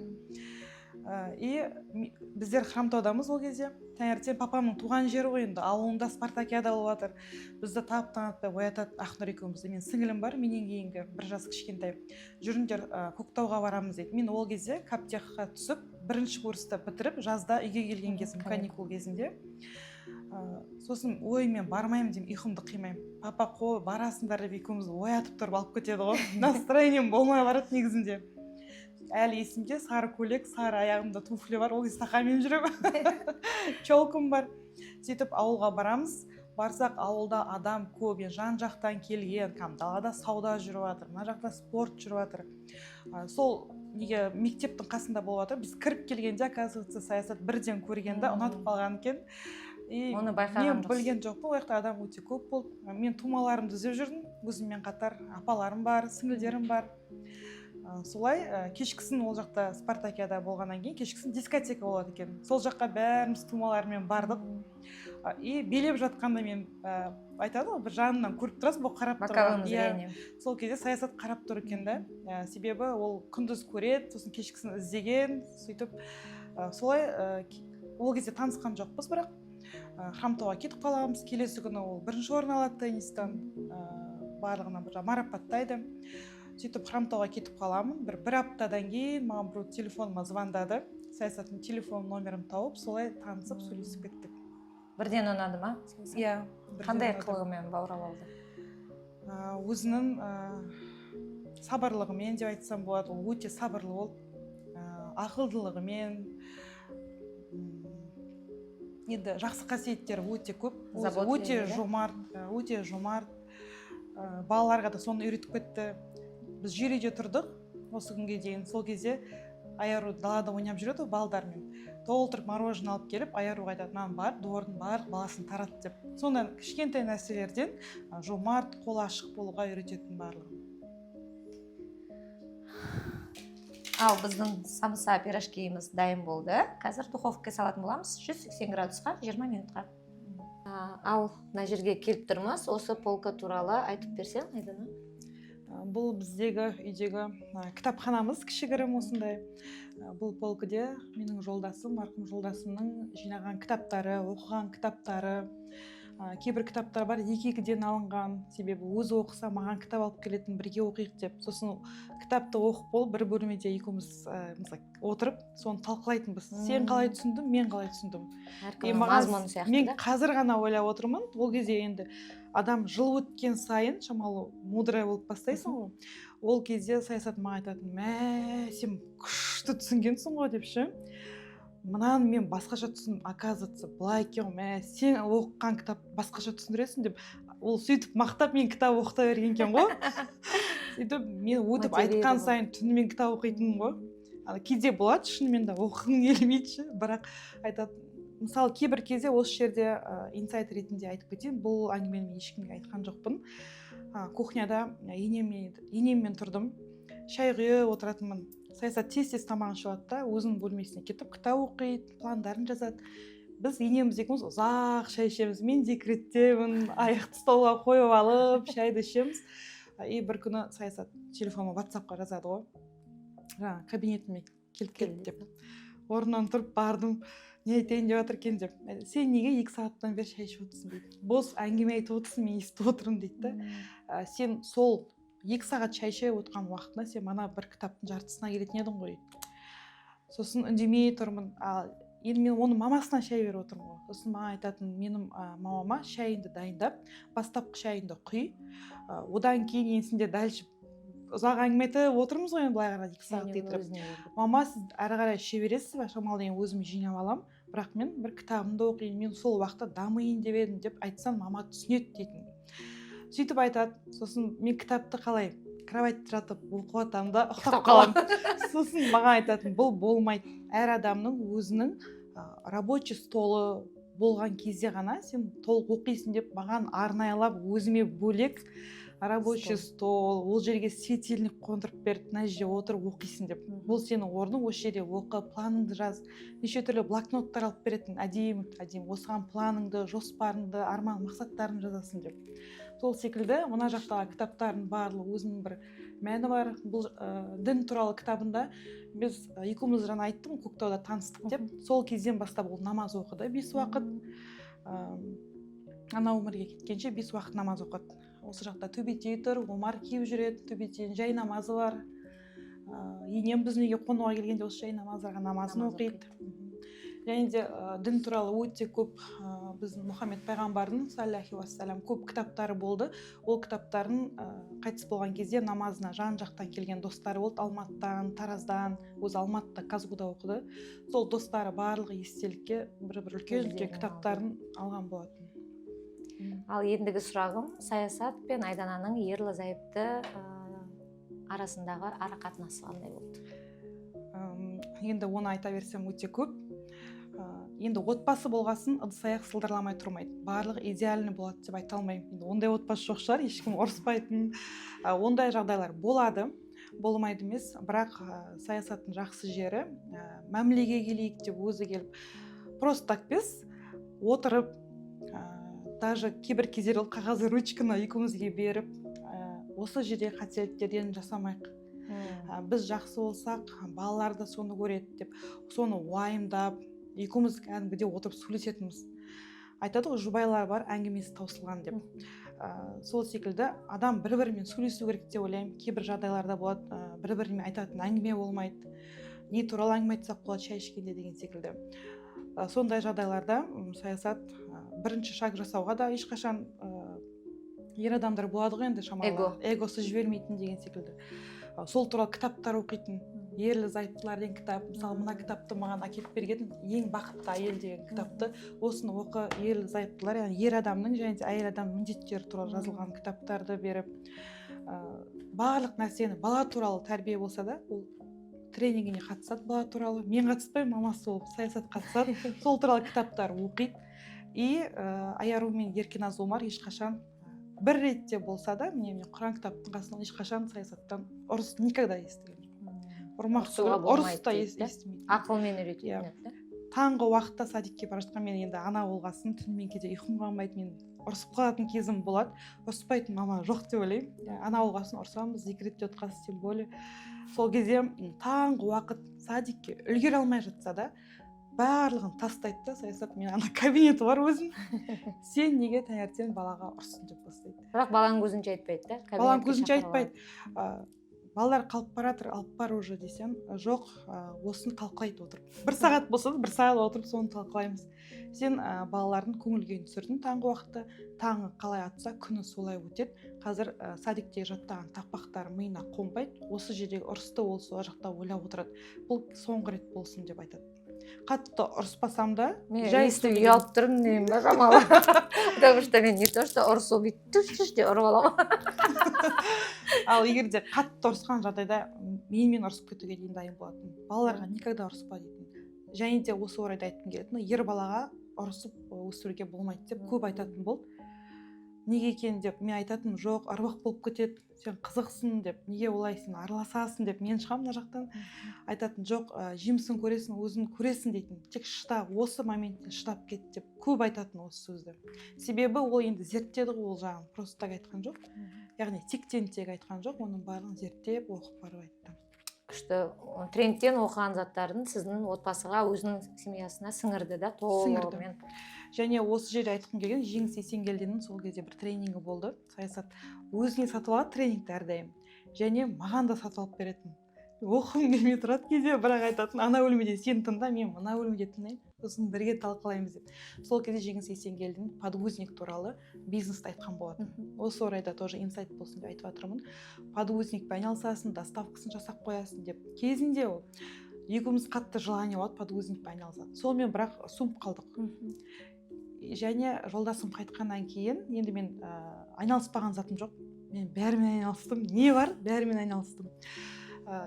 [SPEAKER 2] И біздер Хромтаудамыз ол кезде. Таңертең папамның туған жері ғой, енді ауылында спартакиада болып жатыр. Бізді таптан атпай оятады Ақнұр екеумізді. Мен сіңілім бар, менен кейінгі 1 жас кішкентай. Жүріңдер Көктауға барамыз дейді. Мен ол кезде Каптехқа түсіп, 1-ші курсты бітіріп, жазда үйге келген кезім, каникул кезінде. Сосын ой, мен бармаймын деймін, ұйқымды қимаймын. Папа қой, барасыңдар деп екеумізді оятып тұрып алып кетеді ғой. Настроением болмай барады негізінде. Әлі есімде сары көйлек, сары аяғымда туфли бар, ол кезде тақамен жүремін. Чолкым бар. Сөйтіп ауылға барамыз. Барсақ ауылда адам көп, жан жақтан келген, далада сауда жүріп жатыр, мына жақта спорт жүріп жатыр. Сол неге мектептің қасында болып жатыр. Біз кіріп келгенде, оказывается, саясат бірден көргенде ұнатып қалған екен.
[SPEAKER 1] Оны байқаған
[SPEAKER 2] мен білген жоқпын, ол жақта адам өте көп болды. Мен тумаларымды іздеп жүрдім, өзіммен қатар апаларым бар, сіңілдерім бар. Солай кешкісін ол жақта спартакиада болғаннан кейін кешкісін дискотека болады екен. Сол жаққа бәріміз тумалармен бардық. И билеп жатқанда мен айтады ғой, бір жанымнан көріп тұрасыз, бұл қарап тұрған. Сол кезде саясат қарап тұр екен да. Себебі ол күндіз көреді, сосын кешкісін іздеген, сөйтіп солай ол кезде танысқан жоқпыз, бірақ Хромтауға кетіп қаламыз. Келесі күні ол 1-ші орын алады теннистан, барлығына марапаттайды. Сөйтіп Хромтауға кетіп қаламын. Бір аптадан кейін маған біреу телефоныма звондады. Саясаттың телефон номерін тауып, солай танысып сөйлесіп кеттік.
[SPEAKER 1] Бірден ұнады ма?
[SPEAKER 2] Иә.
[SPEAKER 1] Қандай қылығымен баурап алды?
[SPEAKER 2] Өзінің сабырлығымен деп айтсам болады. Ол өте сабырлы болды. Ақылдылығымен, енді жақсы қасиеттері өте көп. Өте жомарт. Балаларға да соны үйретіп кетті. Біз жер үйде тұрдық осы күнге дейін. Сол кезде Аяру далада ойнап жүреді балдармен. Толтырып мороженое алып келіп, Аяруға айтады, маған бар, двордың барлық баласын тарат деп. Сонда кішкентай нәрселерден жомарт, қол ашық болуға үйрететін барлығы.
[SPEAKER 1] Ал біздің самса пирожкиіміз дайын болды. Қазір духовкаға салатын боламыз 180 градусқа 20 минутқа. Ал мына жерге келіп тұрмыз. Осы полка туралы айтып берсең, Айдана?
[SPEAKER 2] Бұл біздегі үйдегі кітапханамыз, кішігірім осындай. Бұл полкаде менің жолдасым, марқұм жолдасымның жинаған кітаптары, оқыған кітаптары, кейбір кітаптар бар, екі-екіден алынған, себебі өзі оқыса маған кітап алып келетін, бірге оқиық деп. Сосын кітапты оқып болып, бір бөлмеде екеуміз отырып, соны талқылайтынбыз. Сен қалай түсіндің, мен қалай түсіндім. Мен қазір ғана ойлап отырмын, ол кезде енді адам жыл өткен сайын шамалы мудрая болып бастайсың ғой. Ол кезде саясат маған айтатын, сен күшті түсінгенсің ғой деп ше. Мынаны мен басқаша түсіндім, оказывается, былай екен, сен оқыған кітап басқаша түсіндіресің деп, ол сөйтіп мақтап мен кітап оқыта берген екен ғой. Сөйтіп мен өтіп айтқан сайын түнімен кітап оқитынмын ғой. Кейде болады, шынымен де оқығың келмейді, бірақ айтады. Мысалы, кейбір кезде осы жерде инсайт ретінде айтып кетейін, бұл әңгімені ешкімге айтқан жоқпын. Кухняда енеммен тұрдым, шай құйып отыратынмын. Саясат тез-тез тамағын ішіп алады да, өзінің бөлмесіне кетіп, кітап оқиды, пландарын жазады. Біз енеміз екеуміз ұзақ шай ішеміз. Мен декреттемін, аяқты столға қойып алып, шайды ішеміз. И бір күні саясат телефоныма WhatsApp-қа жазады ғой. Кабинетіме келіп кетті деп. Орнынан тұрып бардым. Не айтайын деп жатыр екен деп. Сен неге 2 сағаттан бері шай ішіп отырсың дейді. Бос әңгіме айтып отырсың, мен естіп отырмын дейді. Сен сол 2 сағат шай ішіп отырған уақытында сен мана бір кітаптың жартысына келетін едің ғой. Сосын үндемей тұрмын. Енді мен оның мамасына шай беріп отырмын ғой. Сосын маған айтатын, менің мамама шайыңды дайындап, бастапқы шайыңды құй. Одан кейін енсінде дальше ұзақ әңгіме айтып отырмыз ғой, енді былай қарай 2 сағат кетіріп. Мама, сіз әрі қарай іше бересіз бе? Шамалы деген өзім жинап аламын. Бірақ мен бір кітабымды оқиын, мен сол уақытта дамиын деп едім деп айтсам, мама түсінеді дейтін. Сөйтіп айтады. Сосын мен кітапты қалай кроватьта жатып оқып жатамын да ұйықтап қаламын. Сосын маған айтатын, бұл болмайды. Әр адамның өзінің рабочий столы болған кезде ғана сен толық оқисың деп маған арнайылап өзіме бөлек рабочий стол, ол жерге светильник қондырып берді, мына жерде отырып оқисың деп. Бұл сенің орның, осы жерде оқы, планыңды жаз. Неше түрлі блокноттар алып беретін, әдемі, осыған планыңды, жоспарыңды, арман, мақсаттарыңды жазасың деп. Сол секілді мына жақтағы кітаптардың барлығы өзінің бір мәні бар. Бұл дін туралы кітабында біз екеуміз жаңа айттым, Көктауда таныстық деп, сол кезден бастап ол намаз оқыды 5 уақыт. Ана өмірге кеткенше 5 уақыт намаз оқыды. Осы жақта төбетей тұр, омар киіп жүреді, төбетейдің жай намазы бар. Енем біздің үйге қонуға келгенде осы жай намаздарға намазын оқиды. Және де дін туралы өте көп біздің Мұхаммед пайғамбардың саллаллаху уассалам көп кітаптары болды. Ол кітаптарын қайтыс болған кезде намазына жан жақтан келген достары болды. Алматыдан, Тараздан, өзі Алматыда Казгуда оқыды. Сол достары барлығы естелікке бір үлкен кітаптарын алған болатын.
[SPEAKER 1] Ал ендігі сұрағым саясат пен Айдананың ерлі зайыпты арасындағы ара қатынасы қандай болды?
[SPEAKER 2] Енді оны айта берсем өте көп. Енді отбасы болғасын ыдыс-аяқ сылдырламай тұрмайды. Барлығы идеальный болады деп айта алмаймын. Ондай отбасы жоқ шығар, ешкім ұрыспайтын. Ондай жағдайлар болады, болмайды емес. Бірақ саясаттың жақсы жері мәмілеге келейік деп өзі келіп, просто так без отырып, даже кейбір кездері ол қағазды ручканы екеумізге беріп, осы жерде қателіктерден жасамайық. Біз жақсы болсақ, балалар да соны көреді деп, соны уайымдап, екеуміз кәдімгідей отырып сөйлесетінбіз. Айтады ғой, жұбайлар бар, әңгімесі таусылған деп. Сол секілді адам бір-бірімен сөйлесу керек деп ойлаймын. Кейбір жағдайларда болады, бір-бірімен айтатын әңгіме болмайды. Не туралы әңгіме айтсақ болады шай ішкенде деген секілді. Сондай жағдайларда саясат бірінші шаг жасауға да ешқашан ер адамдар болады ғой енді шамалы. Эгосы жібермейтін деген секілді. Сол туралы кітаптар оқитын, ерлі зайыптылар деген кітап, мысалы мына кітапты маған әкеліп берген, ең бақытты әйел деген кітапты, осыны оқы, ерлі зайыптылар, яғни ер адамның және де әйел адамның міндеттері туралы жазылған кітаптарды беріп, барлық нәрсені бала туралы тәрбие болса да, ол тренингіне қатысады бала туралы. Мен қатыспаймын, мамасы болып саясат қатысады, сол туралы кітаптар оқиды. И Айару мен Еркиназ Омар ешқашан бір ретте болса да, мен Құран кітаптың қасынан ешқашан саясаттан ұрыс никогда естіген жоқ. Ұрмақ ұрыс та естімейді.
[SPEAKER 1] Ақылмен үйрететін еді.
[SPEAKER 2] Таңғы уақытта садикке бара жатқан, мен енді ана болғасын түнімен кейде ұйқым қалмайды, мен ұрысып қалатын кезім болады. Ұрыспайтын мама жоқ деп ойлаймын. Ана болғасын ұрысамыз, зекретте отқасы тем более. Сол кезде таңғы уақыт садикке үлгере алмай жатса да, барлығын тастайды да, саясат, мен ана кабинеті бар өзім. Сен неге таңертең балаға ұрсын деп бастайды.
[SPEAKER 1] Бірақ баланың көзінше айтпайды да?
[SPEAKER 2] Баланың көзінше айтпайды. Балалар қалып баратыр, алып бар уже десем, жоқ, осыны талқылайды отырып. 1 сағат болса да, 1 сағат отырып соны талқылаймыз. Сен балалардың көңіл күйін түсірдің таңғы уақытта, таңы қалай атса, күні солай өтеді. Қазір садикте жаттаған тақпақтар миына қонбайды. Осы жердегі ұрысты ол сол жақта ойлап отырады. Бұл соңғы рет болсын деп айтады. Қатты ұрыспасам да,
[SPEAKER 1] жай естіп ұялып тұрмын деймін ба шамалы. Потому что мен не то что ұрысу бүйтіп түш деп ұрып аламын.
[SPEAKER 2] Ал егер де қатты ұрысқан жағдайда менімен ұрысып кетуге дейін дайын болатын. Балаларға никогда ұрыспа дейтін. Және де осы орайда айтқым келетін, ер балаға ұрысып өсіруге болмайды деп көп айтатын болды. Неге екен деп мен айтатын, жоқ, аруақ болып кетеді, сен қызықсың деп, неге олай сен араласасың деп мен шығам мына жақтан. Айтатын, жоқ, жемісін көресің, өзін көресің дейтін. Тек шыда, осы моментте шыдап кет деп көп айтатын осы сөзді. Себебі ол енді зерттеді ғой, ол жағын просто так айтқан жоқ. Яғни тектен тек айтқан жоқ, оның барлығын зерттеп, оқып барып айтты.
[SPEAKER 1] күшті трендтен оқыған заттарын сіздің отбасыға, өзінің семьясына сіңірді да толығымен.
[SPEAKER 2] Және осы жерде айтқым келген, Жеңіс Есенгелдиннің сол кезде бір тренингі болды. Саясат өзіне сатып алады тренингті әрдайым. Және маған да сатып алып беретін. Оқығым келмей тұрады кейде, бірақ айтатын, ана бөлмеде сен тыңда, мен мына бөлмеде тыңдаймын, сосын бірге талқылаймыз деп. Сол кезде Жеңіс Есенгелдин подгузник туралы бизнесті айтқан болатын. Осы орайда тоже инсайт болсын деп айтып жатырмын. Подгузникпен айналысасың, доставкасын жасап қоясың деп. Кезінде ол екеуміз қатты желание болады подгузникпен айналысады. Сонымен бірақ суынып қалдық. Және жолдасым қайтқаннан кейін енді мен айналыспаған затым жоқ. Мен бәрімен айналыстым. Не бар? Бәрімен айналыстым.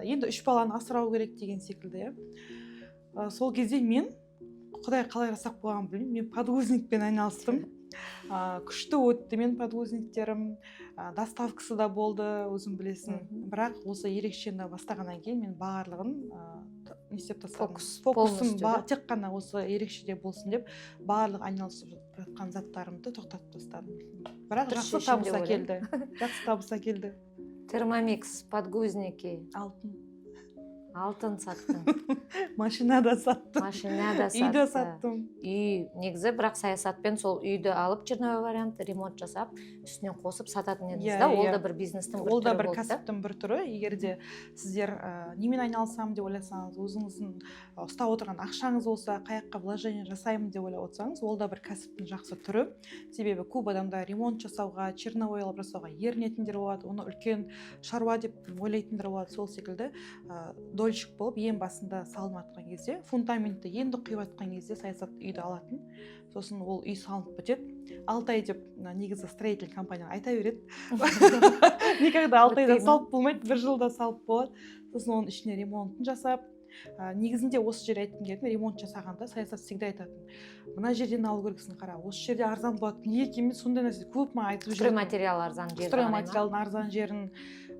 [SPEAKER 2] Енді 3 баланы асырау керек деген секілді. Сол кезде мен Құдай қалай жасап қойғанын білмеймін. Мен подгузникпен айналыстым. Күшті өтті мен подгузниктерім, доставкасы да болды, өзің білесің. Бірақ осы ерекшені бастағаннан кейін мен барлығын не істеп тастадым. Фокусым тек қана осы ерекшеде болсын деп барлық айналысып жатқан заттарымды тоқтатып тастадым. Бірақ жақсы табыс әкелді. Жақсы табыс әкелді.
[SPEAKER 1] Термомикс, подгузники. Алтын саттың.
[SPEAKER 2] Машина да саттым.
[SPEAKER 1] Үй
[SPEAKER 2] да саттым.
[SPEAKER 1] Үй негізі, бірақ саясатпен сол үйді алып черновой вариант ремонт жасап, үстінен қосып сататын едіңіз да, ол да бір бизнестің бір түрі болды.
[SPEAKER 2] Ол да бір кәсіптің бір түрі. Егер де сіздер немен айналысамын деп ойласаңыз, өзіңіздің ұстап отырған ақшаңыз болса, қаяққа вложение жасаймын деп ойлап отырсаңыз, ол да бір кәсіптің жақсы түрі. Себебі көп адамдар ремонт жасауға, черновой алып жасауға ерінетіндер болады, оны үлкен шаруа деп ойлайтындар болады. Сол секілді дольщик болып ең басында салынып жатқан кезде, фундаментті енді құйып жатқан кезде саясат үйді алатын. Сосын ол үй салынып бітеді. 6 ай деп негізі строитель компания айта береді. Никогда 6 айда салып болмайды, 1 жылда салып болады. Сосын оның ішіне ремонтын жасап, негізінде осы жерде айтқым келетін, ремонт жасағанда саясат всегда айтатын. Мына жерден алу керексің, қара, осы жерде арзан болады. Неге емес, сондай нәрсе көп маған айтып жүреді.
[SPEAKER 1] Стройматериал арзан жерін.
[SPEAKER 2] Стройматериалдың арзан жерін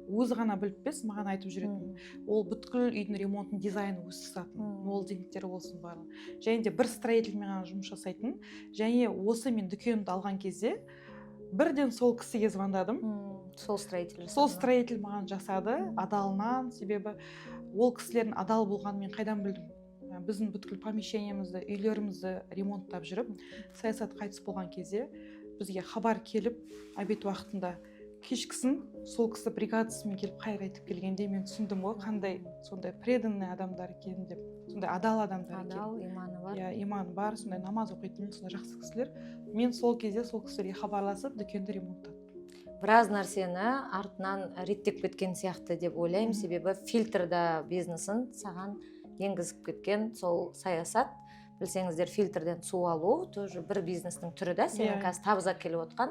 [SPEAKER 2] өзі ғана біліп бес, маған айтып жүретін. Ол бүткіл үйдің ремонтын, дизайны өзі жасатын. Молдингтері болсын барлығы. Және де бір строительмен ғана жұмыс жасайтын. Және осы мен дүкенімді алған кезде бірден сол кісіге звондадым.
[SPEAKER 1] Сол строитель.
[SPEAKER 2] Сол строитель маған жасады, адалынан, себебі ол кісілердің адал болғанын мен қайдан білдім. Біздің бүткіл помещениемізді, үйлерімізді ремонттап жүріп, саясат қайтыс болған кезде бізге хабар келіп, обед уақытында кешкісін сол кісі бригадасымен келіп қайыр айтып келгенде мен түсіндім ғой, қандай сондай преданный адамдар екенін деп, сондай адал адамдар екен.
[SPEAKER 1] Адал, иманы бар.
[SPEAKER 2] Иманы бар, сондай намаз оқитын, сондай жақсы кісілер. Мен сол кезде сол кісілерге хабарласып, дүкенді ремонттадым.
[SPEAKER 1] Біраз нәрсені артынан реттеп кеткен сияқты деп ойлаймын, себебі фильтрда бизнесін саған енгізіп кеткен сол саясат. Білсеңіздер, фильтрден су алу тоже бір бизнестің түрі да, сенің қазір табыс әкеліп отқан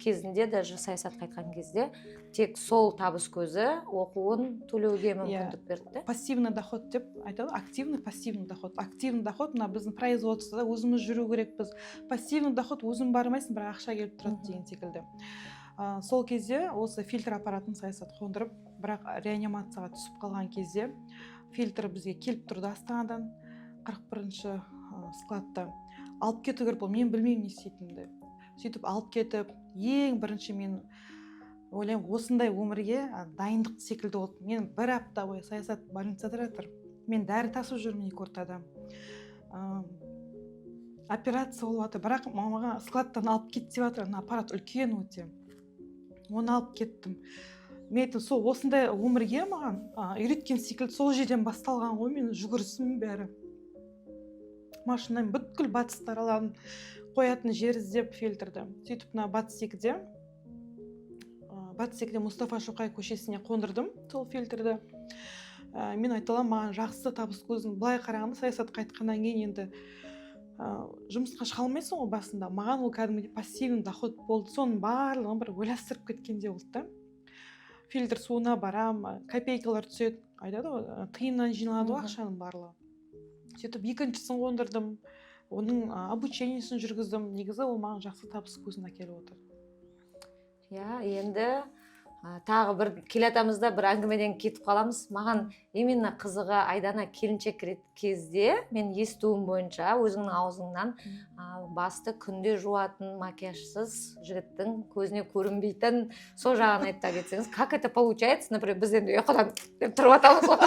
[SPEAKER 1] кезінде, даже саясат қайтқан кезде тек сол табыс көзі оқуын төлеуге мүмкіндік берді.
[SPEAKER 2] Пассивный доход деп айтады, активный, пассивный доход. Активный доход, мына біздің производствода өзіміз жүру керекпіз. Пассивный доход өзің бармайсың, бірақ ақша келіп тұрады деген секілді. Сол кезде осы фильтр аппаратын саясат қондырып, бірақ реанимацияға түсіп қалған кезде фильтр бізге келіп тұрды Астанадан 41-ші складта. Алып кету керек бол, мен білмеймін не істейтінімді. Сөйтіп алып кетіп, ең бірінші мен ойлаймын, осындай өмірге дайындық секілді болды. Мен 1 апта бойы саясат больницада жатыр. Мен дәрі тасып жүрмін 2 ортада. Операция болып жатыр, бірақ мамаға складтан алып кет деп жатыр, аппарат үлкен өте. Оны алып кеттім. Мен айтым, сол осындай өмірге маған үйреткен секілді сол жерден басталған ғой, мен жүгірісім бәрі. Машинамен бүткіл батыстар алатын, қоятын жер іздеп фильтрді. Сөйтіп Батыс 2-де Мұстафа Шоқай көшесіне қондырдым сол фильтрді. Мен айталам, маған жақсы табыс көзін былай қарағанда саясат қайтқаннан кейін енді жұмысқа шыға алмайсың ғой басында. Маған ол кәдімгідей пассивный доход болды. Соның барлығын бір ойластырып кеткенде болды да. Фильтр суына барам, копейкалар түседі, айтады ғой, тиыннан жиналады ғой ақшаның барлығы. Сөйтіп екіншісін қондырдым, оның обучениесін жүргіздім. Негізі ол маған жақсы табыс көзін әкеліп отыр.
[SPEAKER 1] Енді тағы бір келатамыз да бір әңгімеден кетіп қаламыз. Маған именно қызығы Айдана келіншек кезде мен естуім бойынша өзіңнің аузыңнан басты күнде жуатын макияжсыз жігіттің көзіне көрінбейтін сол жағын айта кетсеңіз, как это получается? Например, біз енді ұйқыдан деп тұрып атамыз ғой.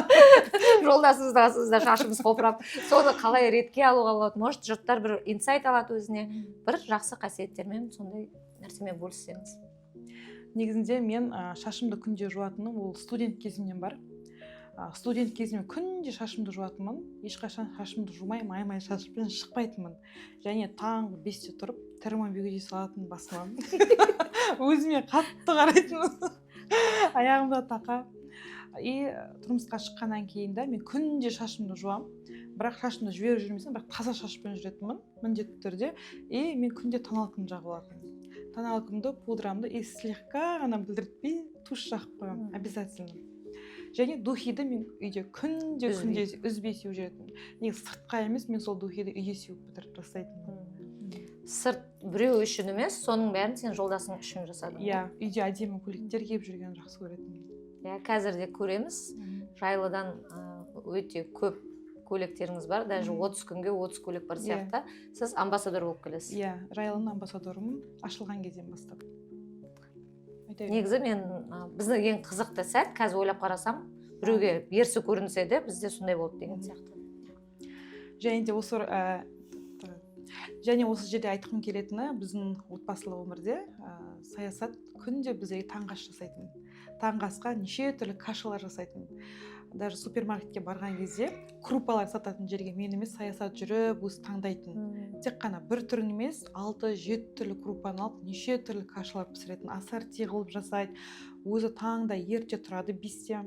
[SPEAKER 1] Жолдасымызда шашымыз қопырап, соны қалай ретке алуға болады? Может, жұрттар бір инсайт алады өзіне, бір жақсы қасиеттермен сондай нәрсемен бөліссеңіз.
[SPEAKER 2] Негізінде мен шашымды күнде жуатыным ол студент кезімнен бар. Студент кезімде күнде шашымды жуатынмын. Ешқашан шашымды жумай, май шашпен шықпайтынмын. Және таңғы 5-те тұрып, термобегуди салатын басынан. Өзіме қатты қарайтынмын. Аяғымда тақа. Тұрмысқа шыққаннан кейін де мен күнде шашымды жуам. Бірақ шашымды жіберіп жүрмесем, бірақ таза шашпен жүретінмін, міндетті түрде. Мен күнде тоналкам жағып алатынмын. Тоналкамды, пудрамды слегка ғана білдіртпей тушь жағып қоямын, обязательно. Және духиді мен үйде күнде үзбей сеуіп жүретінмін. Негізі сыртқа емес, мен сол духиді үйде сеуіп бітіріп тастайтынмын.
[SPEAKER 1] Сырт біреу үшін емес, соның бәрін сен жолдасың үшін жасадың.
[SPEAKER 2] Иә, үйде әдемі көйлектер киіп жүргенді жақсы көретінмін.
[SPEAKER 1] Қазір де көреміз. Жайлыдан өте көп көйлектеріңіз бар, даже 30 күнге 30 көйлек бар сияқты. Сіз амбассадор болып келесіз.
[SPEAKER 2] Иә, Жайлының амбассадорымын ашылған кезден бастап.
[SPEAKER 1] Негізі біздің ең қызықты сәт, қазір ойлап қарасам, біреуге ерсі көрінсе де, бізде сондай болды деген сияқты.
[SPEAKER 2] Және осы жерде айтқым келетіні, біздің отбасылық өмірде саясат күнде бізге таңғы ас жасайтын. Таңғы асқа неше түрлі кашалар жасайтын. Даже супермаркетке барған кезде крупалар сататын жерге мен емес саясат жүріп өзі таңдайтын. Тек қана бір түрін емес 6-7 түрлі крупаны алып неше түрлі кашалар пісіретін, ассорти қылып жасайды. Өзі таңда ерте тұрады 5-те.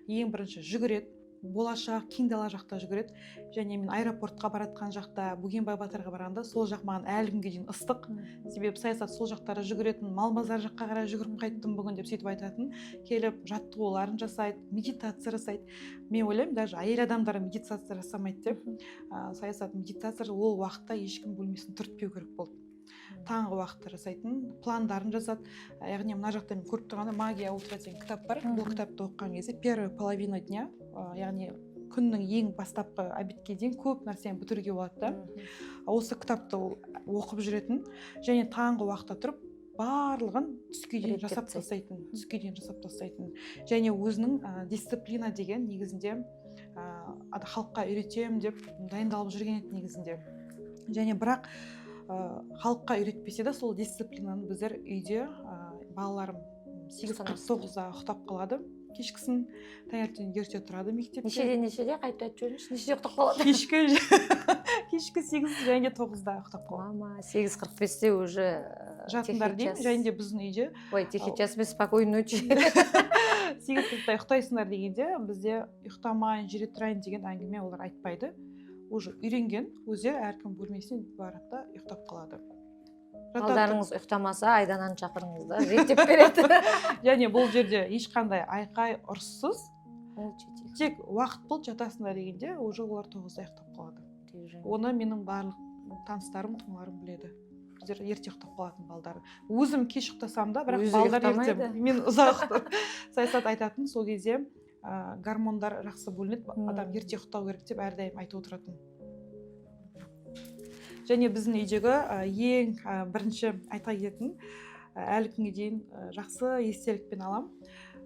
[SPEAKER 2] Ең бірінші жүгіреді. Болашақ Кеңдала жақта жүгіреді. Және мен аэропортқа баратқан жақта, Бөгенбай Батырға барғанда сол жақ маған әлі күнге дейін ыстық. Себебі саясат сол жақтары жүгіретін, Малбазар жаққа қарай жүгіріп қайттым бүгін деп сөйтіп айтатын. Келіп жаттығуларын жасайды, медитация жасайды. Мен ойлаймын, даже әйел адамдары медитация жасамайды деп. Саясат медитация ол уақытта ешкім бөлмесін түртпеу керек болды. Таңғы уақытта жасайтын, пландарын жазады. Яғни мына жақта мен көріп тұрғанда «Магия утра» деген кітап бар. Бұл кітапты оқыған кезде первая половина дня, яғни күннің ең бастапқы обедке дейін көп нәрсені бітіруге болады да. Осы кітапты оқып жүретін және таңғы уақытта тұрып барлығын түске дейін жасап тастайтын. Және өзінің дисциплина деген негізінде халыққа үйретемін деп дайындалып жүрген еді негізінде. Және бірақ халыққа үйретпесе де сол дисциплинаны біздер үйде балаларым 8:49-да ұйықтап қалады. Кешкісін таңертең ерте тұрады мектепте.
[SPEAKER 1] Нешеде қайтып айтып жүріңізші, нешеде ұйықтап қалады?
[SPEAKER 2] Кешкі 8 және 9-да ұйықтап қалады.
[SPEAKER 1] Мама, 8:45-те уже
[SPEAKER 2] жатыңдар деймін, және де біздің үйде.
[SPEAKER 1] Ой, тихий час без спокойной ночи.
[SPEAKER 2] 8:40-да ұйықтайсыңдар дегенде бізде ұйықтамайын, жүре тұрайын деген әңгіме олар айтпайды. Уже үйренген, өздері әркім бөлмесіне барады да ұйықтап қалады.
[SPEAKER 1] Балдарыңыз ұйықтамаса, Айдананы шақырыңыз да, реттеп береді.
[SPEAKER 2] Және бұл жерде ешқандай айқай ұрыссыз, тек уақыт болды жатасыңдар дегенде, уже олар 9-да ұйықтап қалады. Оны менің барлық таныстарым, туғандарым біледі. Біздер ерте ұйықтап қалатын балдар. Өзім кеш ұйықтасам да, бірақ балдар ерте. Мен ұзақ саясат айтатын, сол кезде гормондар жақсы бөлінеді, адам ерте ұйықтау керек деп әрдайым айтып отыратын. Және біздің үйдегі ең бірінші айта кететін, әлі күнге дейін жақсы естелікпен алам.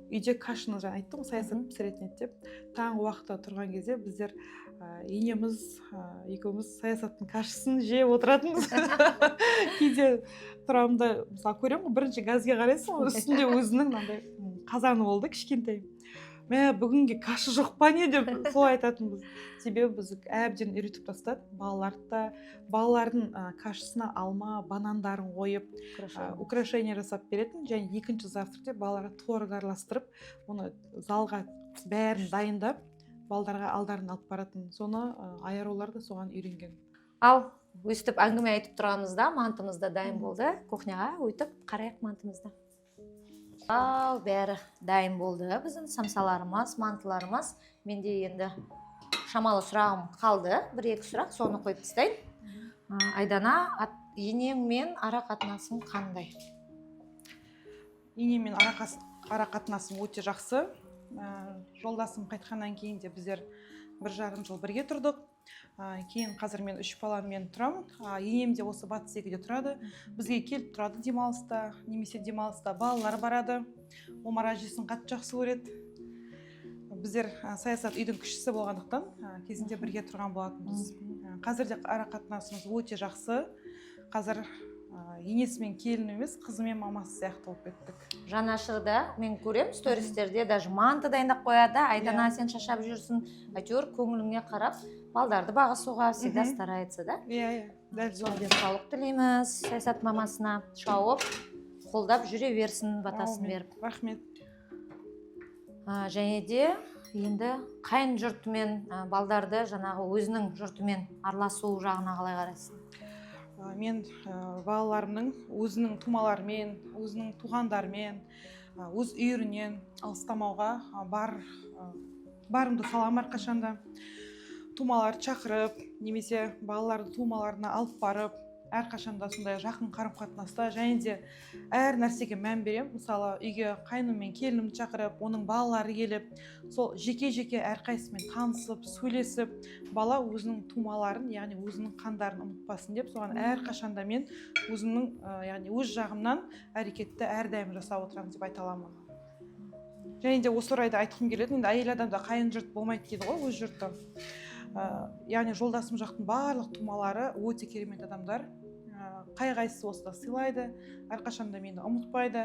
[SPEAKER 2] Үйде кашаны жаңа айттым, саясат пісіретін еді деп. Таңғы уақытта тұрған кезде біздер енеміз екеуміз саясаттың кашасын жеп отыратынбыз. Кейде тұрамда мысалы көремін, бірінші газге қарайсың, үстінде өзінің мынандай қазаны болды кішкентай. Бүгінге каша жоқ па не деп солай айтатынбыз. Себебі біз әбден үйретіп тастады. Балалардың кашасына алма, банандарын қойып, украшение жасап беретін. Және екінші завтракте балаларға творог араластырып, оны залға бәрін дайындап, балдарға алдарын алып баратын. Соны айарулар да соған үйренген.
[SPEAKER 1] Ал өстіп әңгіме айтып тұрғанымызда мантымыз да дайын болды. Кухняға өтіп қарайық мантымызды. Бәрі дайын болды. Біздің самсаларымыз, мантыларымыз. Менде енді шамалы сұрағым қалды. 1-2 сұрақ, соны қойып тастайын. Айдана, енеңмен ара қатынасың қандай?
[SPEAKER 2] Енеммен ара ара қатынасым өте жақсы. Жолдасым қайтқаннан кейін де біздер 1,5 жыл бірге тұрдық. Кейін қазір мен 3 баламмен тұрамын. Енем де осы батыс екіде тұрады. Бізге келіп тұрады демалыста, немесе демалыста балалар барады. Омар әжесін қатты жақсы көреді. Біздер саясат үйдің кішісі болғандықтан кезінде бірге тұрған болатынбыз. Қазір де ара қатынасымыз өте жақсы. Қазір енесі мен келін емес, қызы мен мамасы сияқты болып кеттік.
[SPEAKER 1] Жанашырда мен көрем стористерде даже манты дайындап қояды, айдана сен шашап жүрсің, әйтеуір көңіліңе қарап балдарды бағысуға всегда старается, да?
[SPEAKER 2] Иә, дәл сол.
[SPEAKER 1] Денсаулық тілейміз саясат мамасына, шауып қолдап жүре берсін, батасын беріп.
[SPEAKER 2] Рахмет.
[SPEAKER 1] Және де енді қайын жұртымен балдарды жаңағы өзінің жұртымен араласу жағына қалай қарайсың?
[SPEAKER 2] Мен балаларымның өзінің тумаларымен, өзінің туғандарымен, өз үйірінен алыстамауға барымды саламын әрқашанда. Тумаларды шақырып, немесе балаларды тумаларына алып барып, әрқашанда сондай жақын қарым-қатынаста, және де әр нәрсеге мән берем. Мысалы, үйге қайным мен келінімді шақырып, оның балалары келіп, сол жеке-жеке әрқайсымен танысып, сөйлесіп, бала өзінің тумаларын, яғни өзінің қандарын ұмытпасын деп, соған әрқашанда мен өзімнің, яғни өз жағымнан әрекетті әрдайым жасап отырамын деп айта аламын. Және де осы орайда айтқым келеді, енді әйел адамда қайын жұрт болмайды дейді ғой, өз жұрты. Яғни жолдасым жақтың барлық тумалары өте керемет адамдар. Қай-қайсысы осыда сыйлайды, әрқашанда мені ұмытпайды.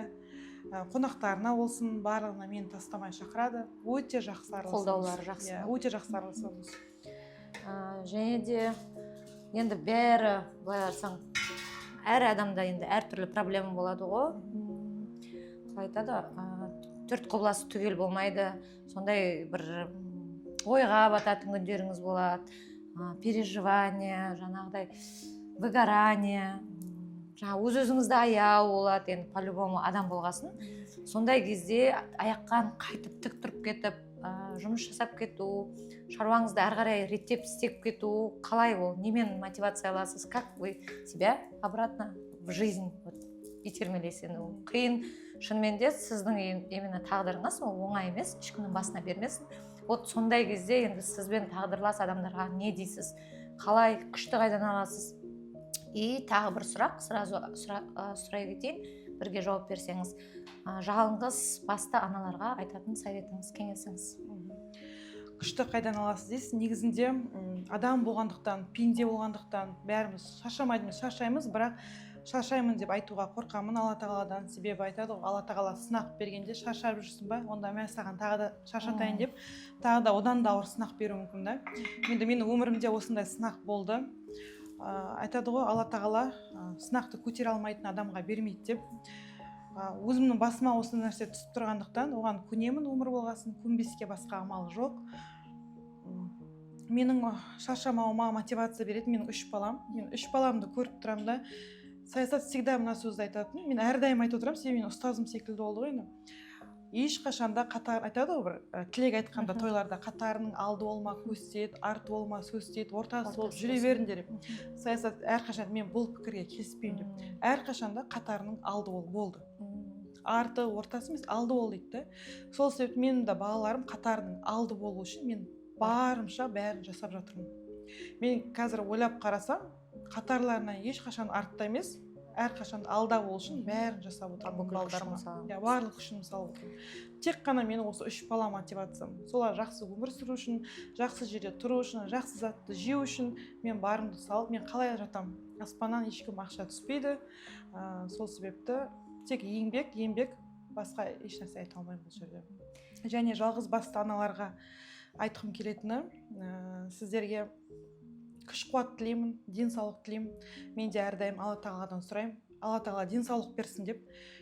[SPEAKER 2] Қонақтарына болсын, барлығына мені тастамай шақырады. Өте жақсы араласамыз.
[SPEAKER 1] Қолдаулары жақсы.
[SPEAKER 2] Өте жақсы араласамыз.
[SPEAKER 1] Және де енді бәрі, былай қарасаң, әр адамда енді әртүрлі проблема болады ғой. Айтады, төрт құбыласы түгел болмайды. Сондай бір ойға бататын күндеріңіз болады, переживание, жаңағыдай выгорание, өз-өзіңізді аяу болады, енді по-любому адам болғасын. Сондай кезде аяққан қайтып тік тұрып кетіп, жұмыс жасап кету, шаруаңызды әрі қарай реттеп істеп кету, қалай ол, немен мотивация аласыз, как вы себя обратно в жизнь итермелейсіз? Қиын, шынымен де сіздің именно тағдырыңыз, ол оңай емес, ешкімнің басына бермесін. Вот сондай кезде енді сізбен тағдырлас адамдарға не дейсіз, қалай күшті қайдан аласыз? И тағы бір сұрақ, сразу сұрай кетейін, бірге жауап берсеңіз. Жалғыз басты аналарға айтатын советіңіз, кеңесіңіз?
[SPEAKER 2] Күшті қайдан аласыз дейсіз? Негізінде адам болғандықтан, пенде болғандықтан бәріміз шаршаймыз, бірақ шаршаймын деп айтуға қорқамын Алла тағаладан. Себебі айтады, Алла тағала сынақ бергенде шаршап жүрсің ба, онда мен саған тағы да шаршатайын деп, тағы да одан да ауыр сынақ беруі мүмкін да. Енді менің өмірімде осындай сынақ болды. Айтады ғой, Алла тағала сынақты көтере алмайтын адамға бермейді деп. Өзімнің басыма осы нәрсе түсіп тұрғандықтан, оған көнемін, өмір болғасын, көнбеске басқа амал жоқ. Менің шаршамауыма мотивация береді менің 3 балам. Мен 3 баламды көріп тұрам да, саясат всегда мына сөзді айтатын. Мен әрдайым айтып отырамын, себебі мен ұстазым секілді болды ғой енді. Ешқашанда қатар айтады ғой, бір тілек айтқанда тойларда қатарының алды болма, көз тиеді, арты болма, сөз тиеді, ортасы болып жүре беріңдер деп. Саясат әрқашан мен бұл пікірге келіспеймін деп. Әрқашанда қатарының алды болды. Арты, ортасы емес, алды бол дейді. Сол себепті менің де балаларым қатарының алды болу үшін мен барымша бәрін жасап жатырмын. Мен қазір ойлап қарасам, қатарларынан ешқашан артта емес, әрқашан алда болу үшін бәрін жасап отырмын балдарыма. Барлық күшін салып отырмын. Тек қана менің осы 3 бала мотивациям. Солар жақсы өмір сүру үшін, жақсы жерде тұру үшін, жақсы затты жеу үшін мен барымды салып, мен қалай жатам? Аспаннан ешкім ақша түспейді. Сол себепті тек еңбек, басқа еш нәрсе айта алмаймын бұл жерде. Және жалғыз басты аналарға айтқым келетіні, сіздерге күш қуат тілеймін, денсаулық тілеймін. Мен де әрдайым Алла тағаладан сұраймын. Алла тағала денсаулық берсін деп.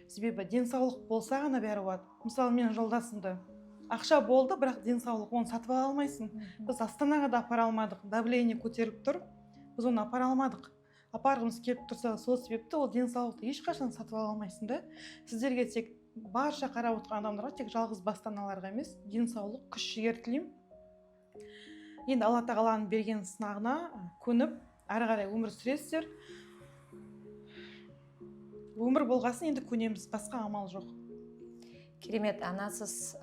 [SPEAKER 2] Себебі денсаулық болса ғана бәрі болады. Мысалы, менің жолдасымды ақша болды, бірақ денсаулық оны сатып ала алмайсың. Біз Астанаға да апара алмадық, давление көтеріліп тұр. Біз оны апара алмадық. Апарғымыз келіп тұрса, сол себепті ол денсаулықты ешқашан сатып ала алмайсың да. Сіздерге тек барша қарап отырған адамдарға, тек жалғыз басты аналарға емес, денсаулық, күш жігер тілеймін. Енді Алла тағаланың берген сынағына көніп, әрі қарай өмір сүресіздер. Өмір болғасын енді көнеміз, басқа амал жоқ.
[SPEAKER 1] керемет анасыз,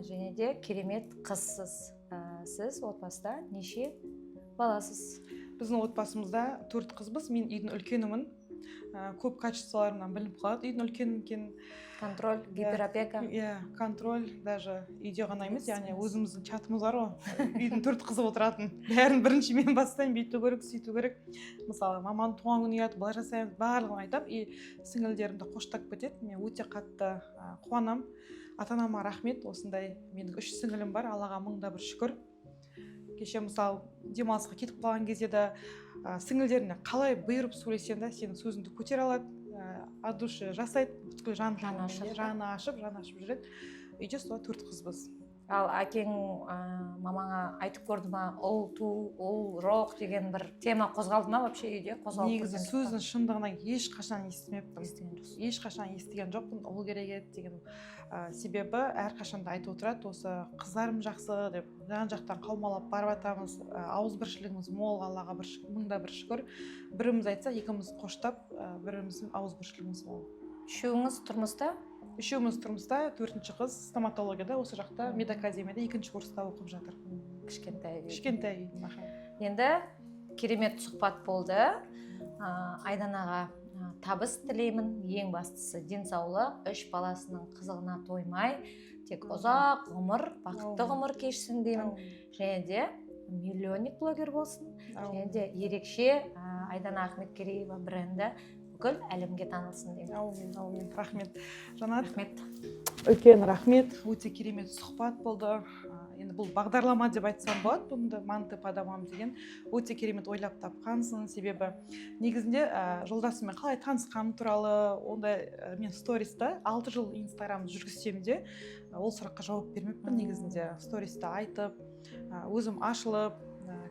[SPEAKER 1] және де керемет қызсыз. Сіз отбасыда неше баласыз?
[SPEAKER 2] Біздің отбасымызда 4 қызбыз. Мен үйдің үлкенімін. Көп качестволарымнан білініп қалады. Үйдің үлкені екен.
[SPEAKER 1] Контроль, гиперопека.
[SPEAKER 2] Контроль даже үйде ғана емес, яғни өзіміздің чатымыз бар ғой. Үйдің 4 қызы отыратын. Бәрін бірінші мен бастаймын, бүйту керек, сөйту керек. Мысалы, маманың туған күні ұят, былай жасаймыз, барлығын айтам, и сіңілдерімді қоштап кетеді. Мен өте қатты қуанам. Ата-анама рахмет. Осындай менің 3 сіңілім бар. Аллаға мыңда бір шүкір. Кеше мысалы демалысқа кетіп қалған кезде де сіңілдеріне қалай бұйырып сөйлесем де сенің сөзіңді көтере алады, от души жасайды, бүткіл жаны ашып жүреді. Үйде солай 4 қызбыз.
[SPEAKER 1] Ал әкең мамаңа айтып көрді ма, ол жоқ деген бір тема қозғалды ма вообще үйде?
[SPEAKER 2] Негізі сөздің шындығынан ешқашан естімеппін. Ешқашан естіген жоқпын, ол керек еді деген себебі әрқашанда айтып отырады, осы қыздарым жақсы деп, жан-жақтан қаумалап барып жатамыз, ауызбіршілігіміз мол, Аллаға мыңда бір шүкір. Біріміз айтса, екеуміз қоштап, біріміздің ауызбіршілігіміз мол.
[SPEAKER 1] Үшеуіңіз тұрмыста?
[SPEAKER 2] Үшеуміз тұрмыста, 4-ші қыз стоматологияда, осы жақта медакадемияда 2-ші курста оқып жатыр. Кішкентай.
[SPEAKER 1] Енді керемет сұхбат болды. Айданаға табыс тілеймін. Ең бастысы денсаулық, 3 баласының қызығына тоймай, тек ұзақ ғұмыр, бақытты ғұмыр кешсін деймін. Және де миллионник блогер болсын. Және де ерекше Айдана Ахметкереева бренді бүкіл әлемге танылсын деймін.
[SPEAKER 2] Аумин. Рахмет. Жанат.
[SPEAKER 1] Рахмет.
[SPEAKER 2] Үлкен рахмет. Өте керемет сұхбат болды. Енді бұл бағдарлама деп айтсам болады, бұнды манты падамам деген. Өте керемет ойлап тапқансың, себебі негізінде жолдасыммен қалай танысқаным туралы, онда мен сториста 6 жыл инстаграмды жүргізсем де, ол сұраққа жауап бермеппін негізінде. Сториста айтып, өзім ашылып,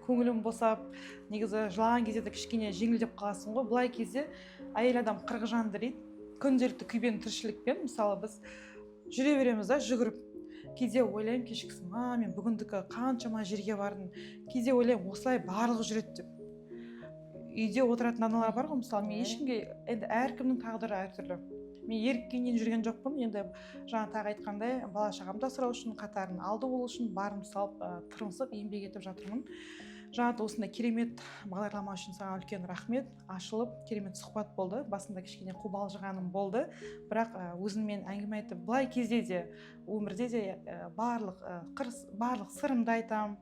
[SPEAKER 2] көңілім босап, негізі жылаған кезде де кішкене жеңілдеп қаласың ғой. Бұлай кезде әйел адам қырғыжанды дейді, күнделікті күйбең тіршілікпен, мысалы біз жүре береміз да, жүгіріп. Кейде ойлаймын кешкісін, мен бүгіндікі қаншама жерге бардым. Кейде ойлаймын, осылай барлығы жүреді деп. Үйде отыратын аналар бар ғой, мысалы, мен ешкімге, енді әркімнің тағдыры әртүрлі. Мен еріккеннен жүрген жоқпын, енді жаңа тағы айтқандай, бала шағамды асырау үшін, қатарын алды болу үшін барым салып, тырмысып, еңбек етіп жатырмын. Жаңа осындай керемет бағдарлама үшін саған үлкен рахмет. Ашылып, керемет сұхбат болды. Басында кішкене қобалжығаным болды, бірақ өзіңмен әңгіме айтып, былай кезде де, өмірде де барлық сырымды айтам.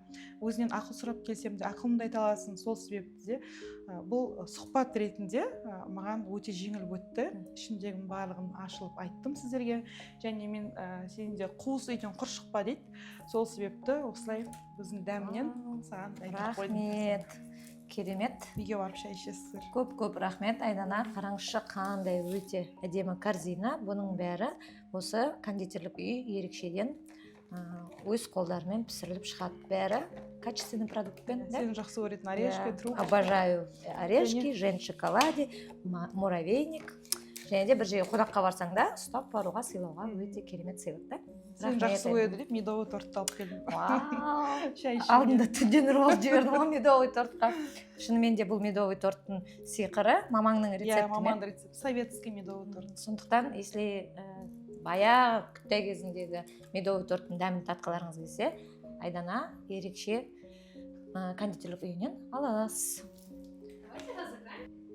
[SPEAKER 2] Өзінен ақыл сұрап келсем де ақылымды айта аласың. Сол себепті де бұл сұхбат ретінде маған өте жеңіл өтті. Ішімдегінің барлығын ашылып айттым сіздерге. Және мен сен де қуыс үйден құр шықпа дейді. Сол себепті осылай өзінің дәмінен саған айтып қойдым.
[SPEAKER 1] Рахмет. Керемет.
[SPEAKER 2] Үйге барып шай ішесіздер.
[SPEAKER 1] Көп рахмет. Айдана, қараңызшы қандай өте әдемі корзина. Бұның бәрі осы кондитерлік үй ерекшеден өз қолдарымен пісіріліп шығады. Бәрі качественный продуктпен.
[SPEAKER 2] Сен жақсы көретін орешки, трубочка.
[SPEAKER 1] Обожаю орешки, жент шоколаде, муравейник. Және де бір жерге қонаққа барсаң да, ұстап баруға, сыйлауға өте керемет сыйлық та.
[SPEAKER 2] Сен жақсы көреді деп медовый тортты алып келдім. Шай ішуге.
[SPEAKER 1] Алдында түнден ұрғып жібердім ғой медовый тортқа. Шынымен де бұл медовый торттың сиқыры мамаңның рецепті.
[SPEAKER 2] Мамаңның рецепті, советский медовый торт.
[SPEAKER 1] Сондықтан, если баяғы күтті кезіндегі медовый торттың дәмін татқыларыңыз келсе, Айдана ерекше кондитерлік үйінен ала аласыз.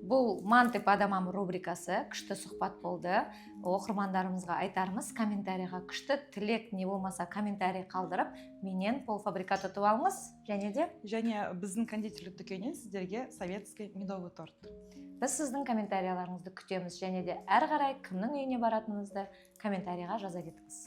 [SPEAKER 1] Бұл манты падамам рубрикасы күшті сұхбат болды. Оқырмандарымызға айтарымыз, комментарийға күшті тілек не болмаса комментарий қалдырып, менен полуфабрикат ұтып алыңыз.
[SPEAKER 2] Және біздің кондитерлік дүкеннен сіздерге советский медовый торт.
[SPEAKER 1] Біз сіздің комментарияларыңызды күтеміз, және де әрі қарай кімнің үйіне баратыныңызды комментарийға жаза кетіңіз.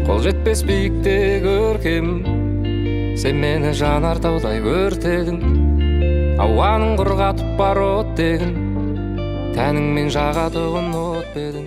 [SPEAKER 3] Қол жетпес биікте көркем, сен мені жанартаудай өртедің. Ауаның құрғатып бар оттегін, тәніңмен жағатұғын от бедің.